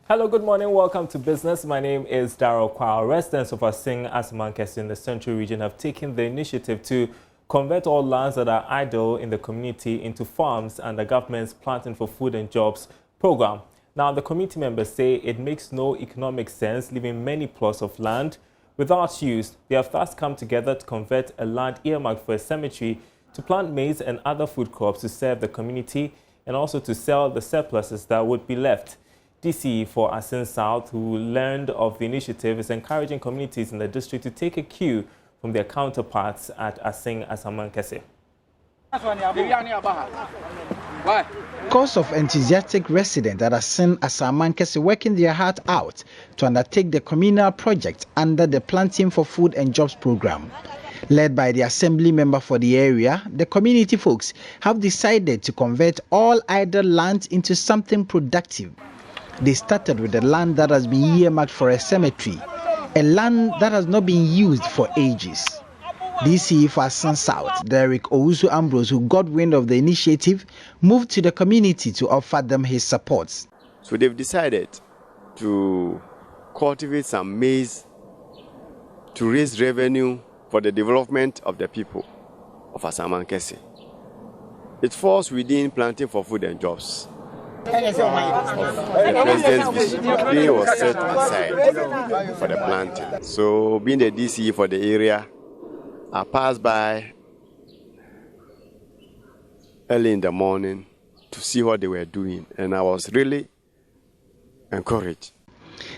Hello, good morning. Welcome to Business. My name is Darryl Kwao. Residents of Asing Asamankese in the Central Region have taken the initiative to convert all lands that are idle in the community into farms and the government's Planting for Food and Jobs program. Now, the committee members say it makes no economic sense leaving many plots of land without use. They have thus come together to convert a land earmarked for a cemetery to plant maize and other food crops to serve the community and also to sell the surpluses that would be left. DC for Asing South, who learned of the initiative, is encouraging communities in the district to take a cue from their counterparts at Asing Asamankese. Scores of enthusiastic residents at Asing Asamankese working their heart out to undertake the communal project under the Planting for Food and Jobs program. Led by the assembly member for the area, the community folks have decided to convert all idle land into something productive. They started with the land that has been earmarked for a cemetery, a land that has not been used for ages. DC for Asing South, Derek Owusu Ambrose, who got wind of the initiative, moved to the community to offer them his support. So they've decided to cultivate some maize to raise revenue for the development of the people of Asamankese. It falls within Planting for Food and Jobs. The president's vision was set aside for the planting. So being the DCE for the area, I passed by early in the morning to see what they were doing, and I was really encouraged.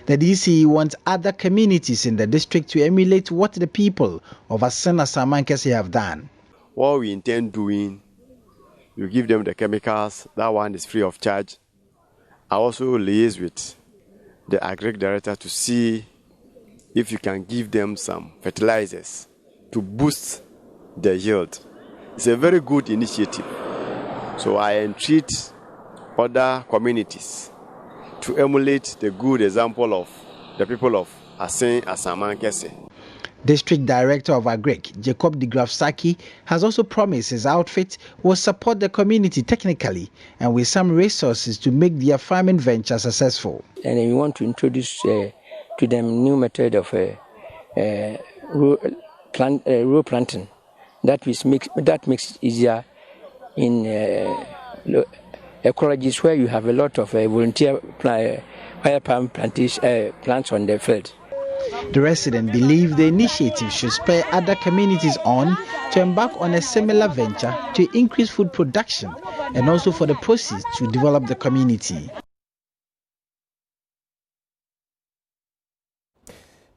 The DCE wants other communities in the district to emulate what the people of Asing Asamankese have done. What we intend doing, you give them the chemicals, that one is free of charge. I also liaise with the agric director to see if you can give them some fertilizers to boost the yield. It's a very good initiative. So I entreat other communities to emulate the good example of the people of Asing Asamankese. District Director of Agric, Jacob de Grafsaki, has also promised his outfit will support the community technically and with some resources to make their farming venture successful. And we want to introduce to them new method of row planting that makes it easier in ecologies where you have a lot of volunteer fire palm plants on the field. The residents believe the initiative should spur other communities on to embark on a similar venture to increase food production and also for the proceeds to develop the community.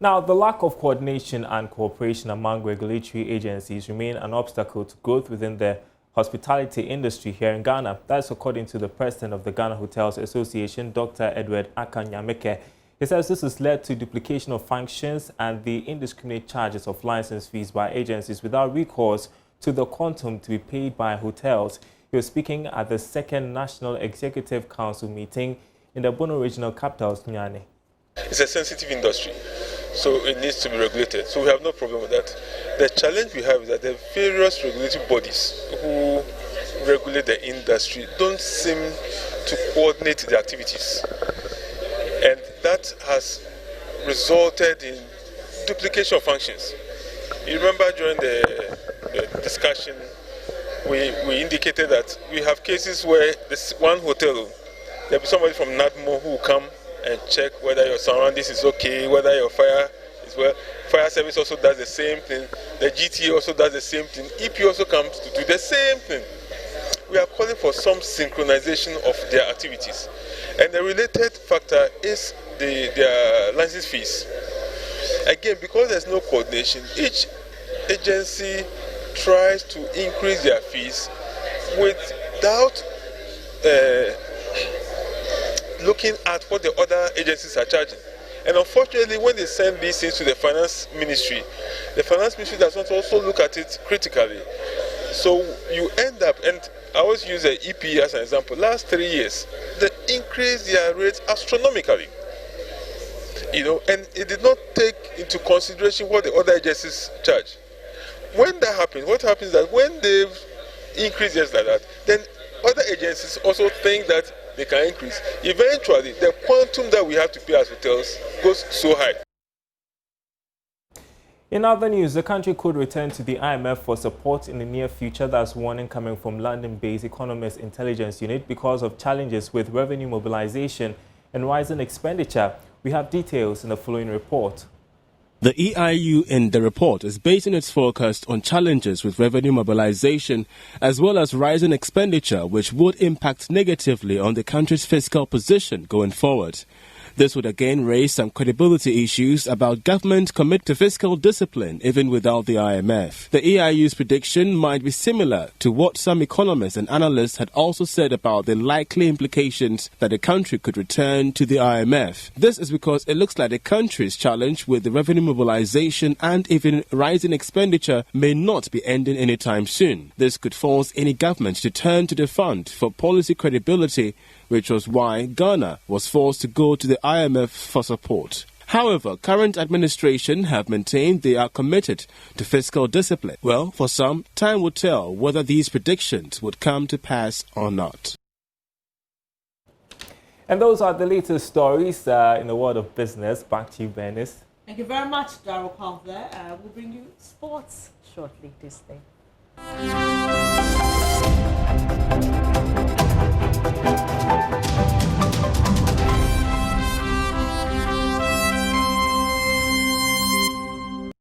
Now, the lack of coordination and cooperation among regulatory agencies remain an obstacle to growth within the hospitality industry here in Ghana. That's according to the president of the Ghana Hotels Association, Dr. Edward Akanyameke. He says this has led to duplication of functions and the indiscriminate charges of license fees by agencies without recourse to the quantum to be paid by hotels. He was speaking at the second National Executive Council meeting in the Bono Regional Capital, Nyane. It's a sensitive industry, so it needs to be regulated. So we have no problem with that. The challenge we have is that the various regulatory bodies who regulate the industry don't seem to coordinate the activities. And that has resulted in duplication of functions. You remember during the discussion, we indicated that we have cases where this one hotel, there'll be somebody from NADMO who will come and check whether your surroundings is okay, whether your fire is well. Fire service also does the same thing. The GTA also does the same thing. EP also comes to do the same thing. We are calling for some synchronization of their activities. And the related factor is their license fees. Again, because there's no coordination, each agency tries to increase their fees without looking at what the other agencies are charging. And unfortunately, when they send these things to the finance ministry does not also look at it critically. So you end up, and I always use the EP as an example. Last 3 years, they increased their rates astronomically. And it did not take into consideration what the other agencies charge. When that happens, what happens is that when they've increased rates like that, then other agencies also think that they can increase. Eventually, the quantum that we have to pay as hotels goes so high. In other news, the country could return to the IMF for support in the near future. That's warning coming from London-based Economist Intelligence Unit because of challenges with revenue mobilization and rising expenditure. We have details in the following report. The EIU in the report is basing its forecast on challenges with revenue mobilization as well as rising expenditure, which would impact negatively on the country's fiscal position going forward. This would again raise some credibility issues about government commit to fiscal discipline even without the IMF. The EIU's prediction might be similar to what some economists and analysts had also said about the likely implications that the country could return to the IMF. This is because it looks like the country's challenge with the revenue mobilization and even rising expenditure may not be ending anytime soon. This could force any government to turn to the fund for policy credibility, which was why Ghana was forced to go to the IMF for support. However, current administration have maintained they are committed to fiscal discipline. Well, for some, time will tell whether these predictions would come to pass or not. And those are the latest stories in the world of business. Back to you, Bernice. Thank you very much, Darryl Powell there. We'll bring you sports shortly this day.